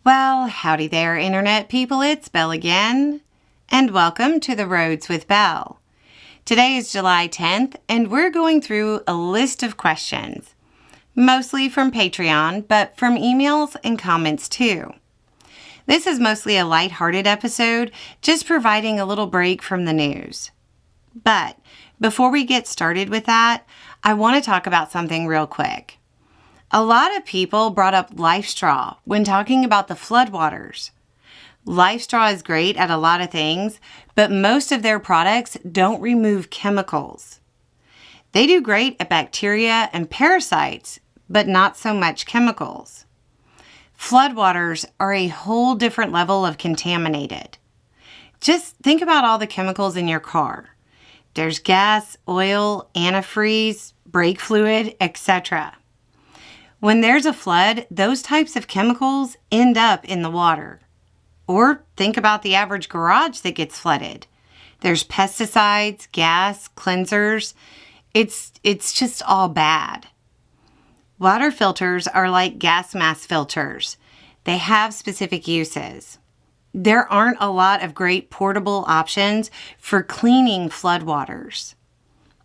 Well, howdy there, Internet people. It's Belle again, and welcome to The Roads with Belle. Today is July 10th, and we're going through a list of questions, mostly from Patreon, but from emails and comments too. This is mostly a lighthearted episode, just providing a little break from the news. But before we get started with that, I want to talk about something real quick. A lot of people brought up LifeStraw when talking about the floodwaters. LifeStraw is great at a lot of things, but most of their products don't remove chemicals. They do great at bacteria and parasites, but not so much chemicals. Floodwaters are a whole different level of contaminated. Just think about all the chemicals in your car. There's gas, oil, antifreeze, brake fluid, etc. When there's a flood, those types of chemicals end up in the water. Or think about the average garage that gets flooded. There's pesticides, gas, cleansers. It's just all bad. Water filters are like gas mask filters. They have specific uses. There aren't a lot of great portable options for cleaning floodwaters.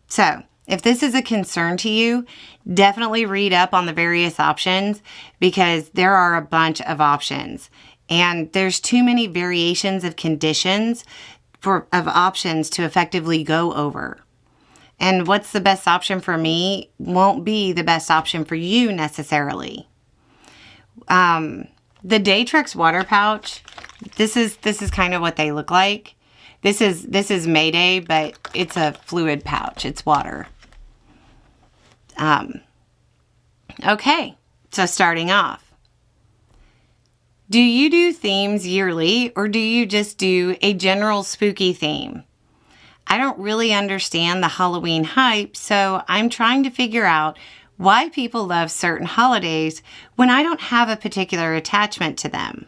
So, if this is a concern to you, definitely read up on the various options because there are a bunch of options and there's too many variations of conditions of options to effectively go over. And what's the best option for me won't be the best option for you necessarily. The Daytrex water pouch, this is kind of what they look like. This is Mayday, but it's a fluid pouch. It's water. Okay, so starting off. Do you do themes yearly or do you just do a general spooky theme? I don't really understand the Halloween hype, so I'm trying to figure out why people love certain holidays when I don't have a particular attachment to them.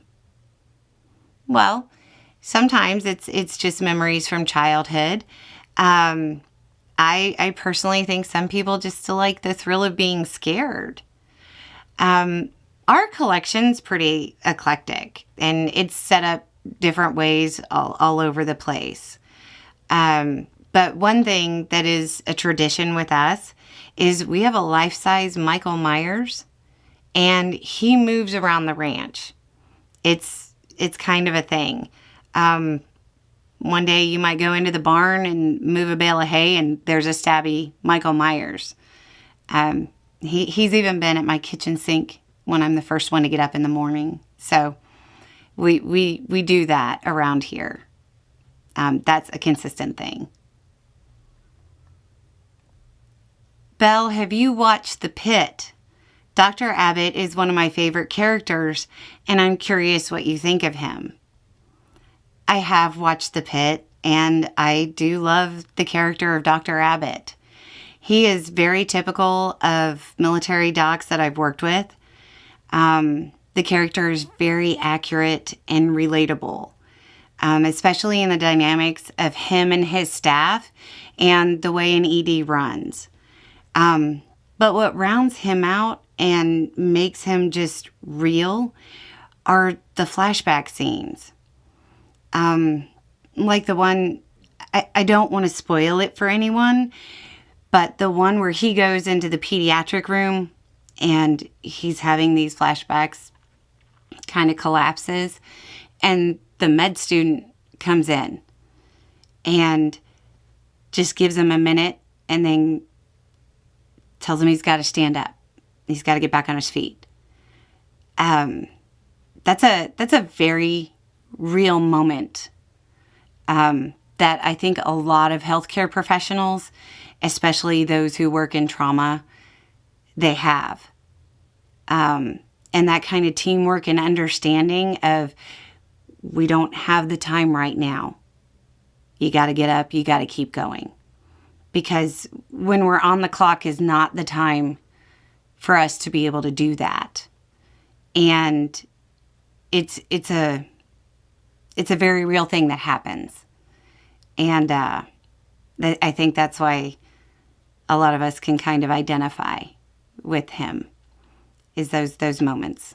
Well, sometimes it's just memories from childhood. I personally think some people just still like the thrill of being scared. Our collection's pretty eclectic, and it's set up different ways all over the place. But one thing that is a tradition with us is we have a life-size Michael Myers, and he moves around the ranch. It's kind of a thing. One day you might go into the barn and move a bale of hay and there's a stabby Michael Myers. He's even been at my kitchen sink when I'm the first one to get up in the morning. So we do that around here. That's a consistent thing. Belle, have you watched The Pit? Dr. Abbott is one of my favorite characters, and I'm curious what you think of him. I have watched The Pit, and I do love the character of Dr. Abbott. He is very typical of military docs that I've worked with. The character is very accurate and relatable, especially in the dynamics of him and his staff and the way an ED runs. But what rounds him out and makes him just real are the flashback scenes. Like the one, I don't want to spoil it for anyone, but the one where he goes into the pediatric room and he's having these flashbacks, kind of collapses, and the med student comes in and just gives him a minute and then tells him he's got to stand up. He's got to get back on his feet. That's a very real moment that I think a lot of healthcare professionals, especially those who work in trauma, they have. And that kind of teamwork and understanding of we don't have the time right now. You got to get up. You got to keep going. Because when we're on the clock is not the time for us to be able to do that. And it's a very real thing that happens. And I think that's why a lot of us can kind of identify with him, is those moments.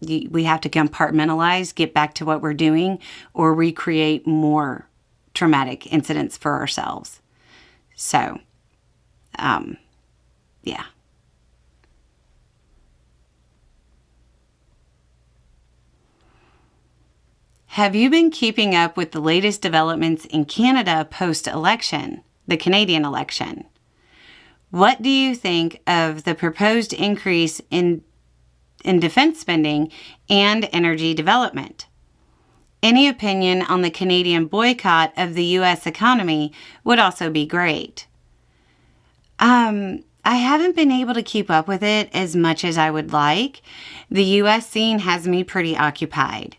We have to compartmentalize, get back to what we're doing, or recreate more traumatic incidents for ourselves. So, yeah. Have you been keeping up with the latest developments in Canada post-election, the Canadian election? What do you think of the proposed increase in defense spending and energy development? Any opinion on the Canadian boycott of the U.S. economy would also be great. I haven't been able to keep up with it as much as I would like. The U.S. scene has me pretty occupied.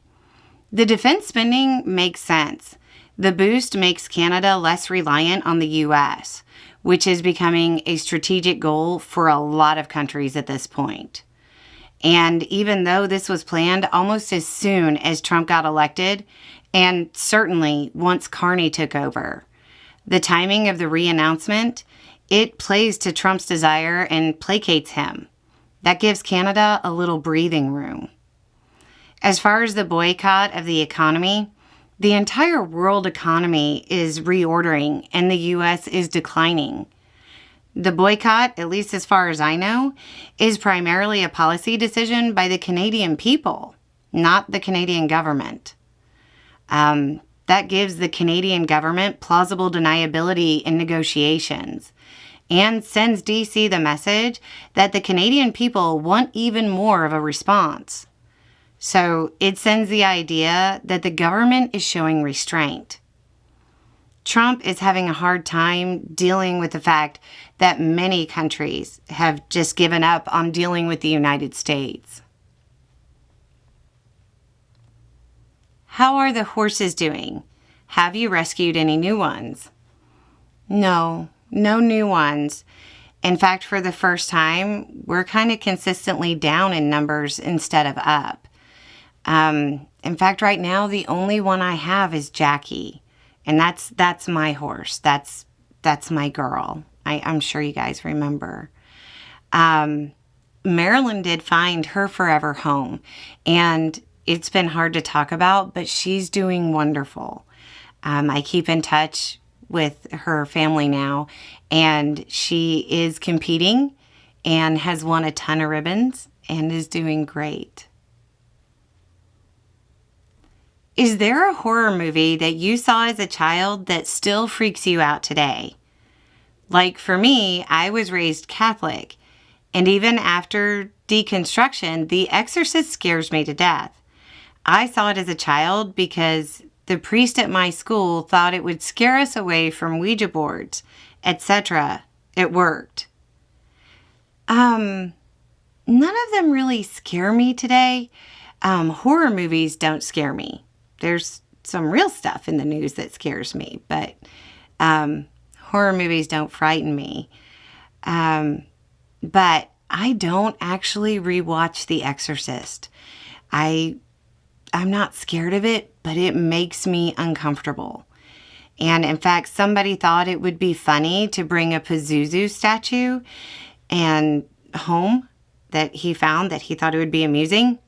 The defense spending makes sense. The boost makes Canada less reliant on the U.S., which is becoming a strategic goal for a lot of countries at this point. And even though this was planned almost as soon as Trump got elected, and certainly once Carney took over, the timing of the re-announcement, it plays to Trump's desire and placates him. That gives Canada a little breathing room. As far as the boycott of the economy, the entire world economy is reordering and the U.S. is declining. The boycott, at least as far as I know, is primarily a policy decision by the Canadian people, not the Canadian government. That gives the Canadian government plausible deniability in negotiations and sends D.C. the message that the Canadian people want even more of a response. So it sends the idea that the government is showing restraint. Trump is having a hard time dealing with the fact that many countries have just given up on dealing with the United States. How are the horses doing? Have you rescued any new ones? No new ones. In fact, for the first time, we're kind of consistently down in numbers instead of up. In fact, right now, the only one I have is Jackie, and that's my horse. That's my girl. I'm sure you guys remember. Marilyn did find her forever home, and it's been hard to talk about, but she's doing wonderful. I keep in touch with her family now, and she is competing and has won a ton of ribbons and is doing great. Is there a horror movie that you saw as a child that still freaks you out today? Like for me, I was raised Catholic, and even after deconstruction, The Exorcist scares me to death. I saw it as a child because the priest at my school thought it would scare us away from Ouija boards, etc. It worked. None of them really scare me today. Horror movies don't scare me. There's some real stuff in the news that scares me, but horror movies don't frighten me. But I don't actually rewatch The Exorcist. I'm not scared of it, but it makes me uncomfortable. And in fact, somebody thought it would be funny to bring a Pazuzu statue and home that he found that he thought it would be amusing.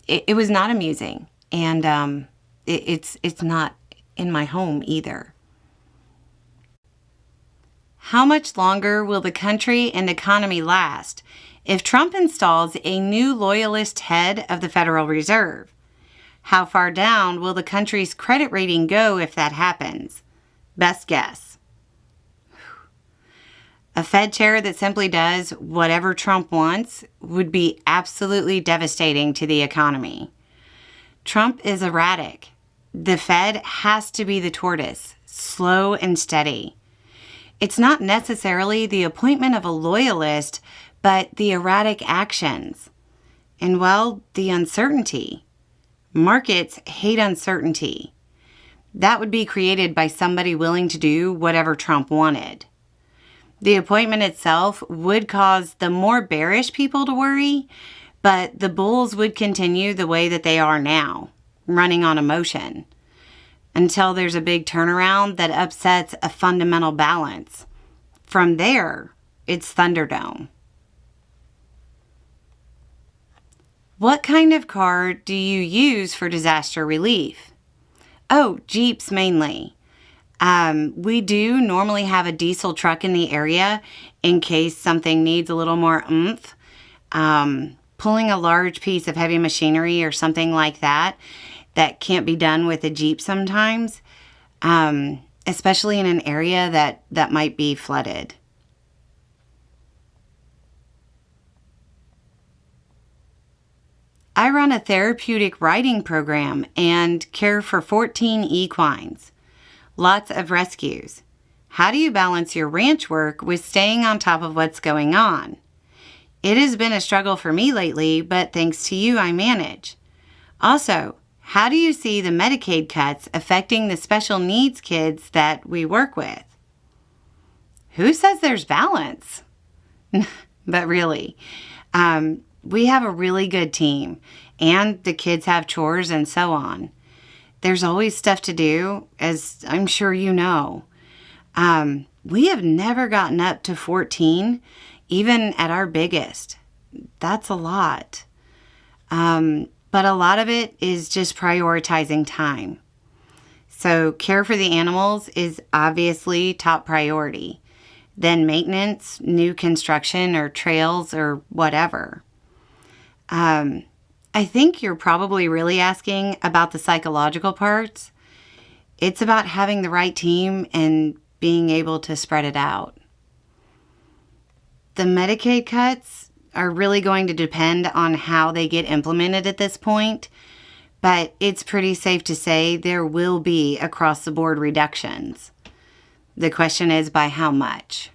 It was not amusing. And it's not in my home either. How much longer will the country and economy last if Trump installs a new loyalist head of the Federal Reserve? How far down will the country's credit rating go if that happens? Best guess. A Fed chair that simply does whatever Trump wants would be absolutely devastating to the economy. Trump is erratic. The Fed has to be the tortoise, slow and steady. It's not necessarily the appointment of a loyalist, but the erratic actions. And, well, the uncertainty. Markets hate uncertainty. That would be created by somebody willing to do whatever Trump wanted. The appointment itself would cause the more bearish people to worry, but the bulls would continue the way that they are now, running on emotion, until there's a big turnaround that upsets a fundamental balance. From there, it's Thunderdome. What kind of car do you use for disaster relief? Oh, Jeeps mainly. We do normally have a diesel truck in the area in case something needs a little more oomph. Pulling a large piece of heavy machinery or something like that can't be done with a Jeep sometimes, especially in an area that might be flooded. I run a therapeutic riding program and care for 14 equines. Lots of rescues. How do you balance your ranch work with staying on top of what's going on? It has been a struggle for me lately, but thanks to you, I manage. Also, how do you see the Medicaid cuts affecting the special needs kids that we work with? Who says there's balance? But really, we have a really good team, and the kids have chores and so on. There's always stuff to do, as I'm sure you know. We have never gotten up to 14, even at our biggest. That's a lot. But a lot of it is just prioritizing time. So care for the animals is obviously top priority. Then maintenance, new construction, or trails, or whatever. I think you're probably really asking about the psychological parts. It's about having the right team and being able to spread it out. The Medicaid cuts are really going to depend on how they get implemented at this point, but it's pretty safe to say there will be across-the-board reductions. The question is by how much?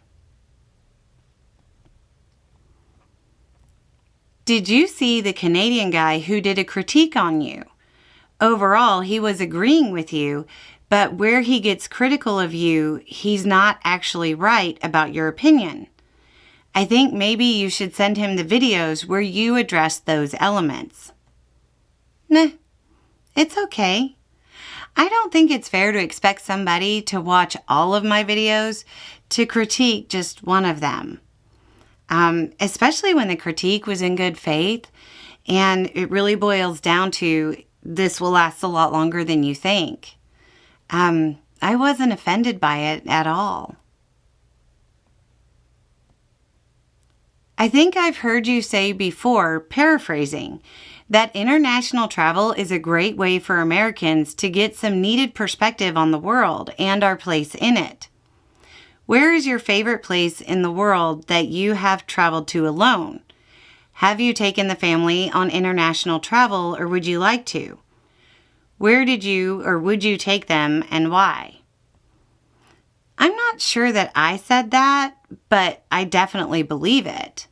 Did you see the Canadian guy who did a critique on you? Overall, he was agreeing with you, but where he gets critical of you, he's not actually right about your opinion. I think maybe you should send him the videos where you address those elements. Nah, it's okay. I don't think it's fair to expect somebody to watch all of my videos to critique just one of them. Especially when the critique was in good faith, and it really boils down to this will last a lot longer than you think. I wasn't offended by it at all. I think I've heard you say before, paraphrasing, that international travel is a great way for Americans to get some needed perspective on the world and our place in it. Where is your favorite place in the world that you have traveled to alone? Have you taken the family on international travel, or would you like to? Where did you or would you take them and why? I'm not sure that I said that, but I definitely believe it.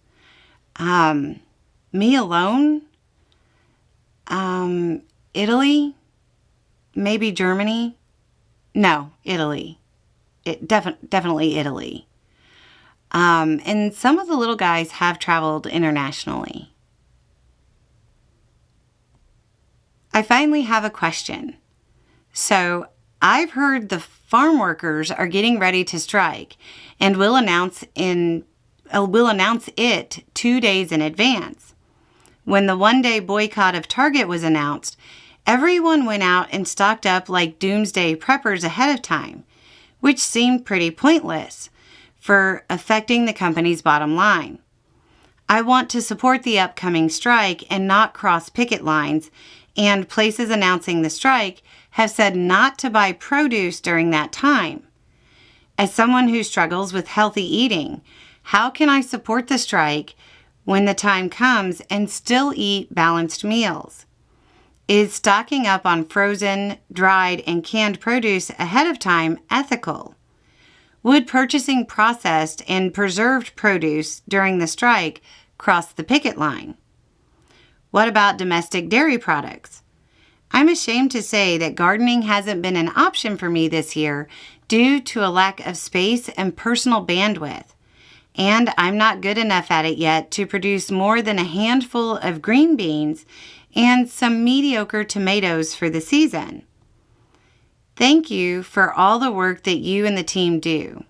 Me alone? Italy? Maybe Germany? No, Italy. Definitely Italy. And some of the little guys have traveled internationally. I finally have a question. So I've heard the farm workers are getting ready to strike and will announce it 2 days in advance. When the one-day boycott of Target was announced, everyone went out and stocked up like doomsday preppers ahead of time, which seemed pretty pointless for affecting the company's bottom line. I want to support the upcoming strike and not cross picket lines, and places announcing the strike have said not to buy produce during that time. As someone who struggles with healthy eating, how can I support the strike when the time comes and still eat balanced meals? Is stocking up on frozen, dried, and canned produce ahead of time ethical? Would purchasing processed and preserved produce during the strike cross the picket line? What about domestic dairy products? I'm ashamed to say that gardening hasn't been an option for me this year due to a lack of space and personal bandwidth, and I'm not good enough at it yet to produce more than a handful of green beans and some mediocre tomatoes for the season. Thank you for all the work that you and the team do.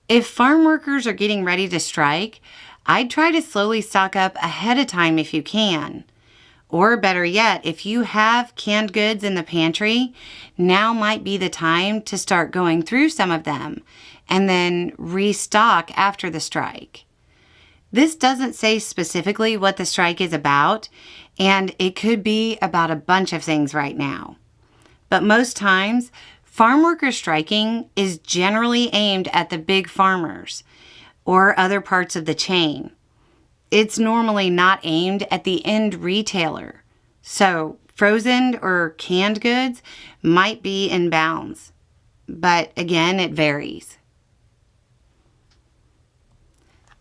If farm workers are getting ready to strike, I'd try to slowly stock up ahead of time if you can. Or better yet, if you have canned goods in the pantry, now might be the time to start going through some of them and then restock after the strike. This doesn't say specifically what the strike is about, and it could be about a bunch of things right now. But most times, farm workers striking is generally aimed at the big farmers or other parts of the chain. It's normally not aimed at the end retailer. So frozen or canned goods might be in bounds. But again, it varies.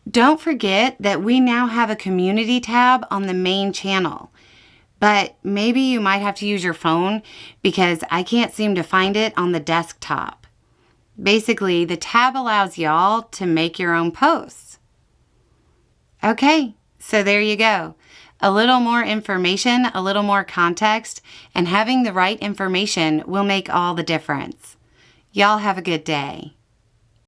Don't forget that we now have a community tab on the main channel. But maybe you might have to use your phone because I can't seem to find it on the desktop. Basically, the tab allows y'all to make your own posts. Okay, so there you go. A little more information, a little more context, and having the right information will make all the difference. Y'all have a good day.